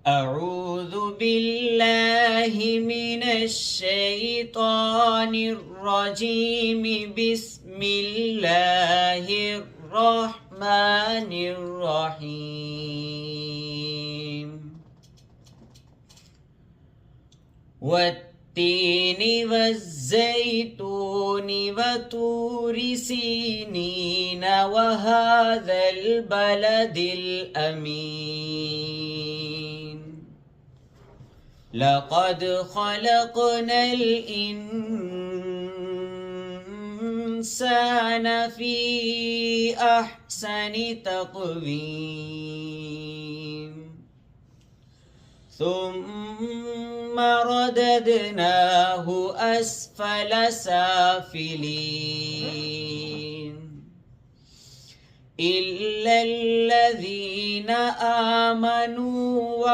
أعوذ بالله من الشيطان الرجيم. بسم الله الرحمن الرحيم. والتين والزيتون وطور سينين وهذا البلد الأمين. لقد خلقنا الإنسان في أحسن تقويم ثم رددناه أسفل سافلين إلا الذين آمنوا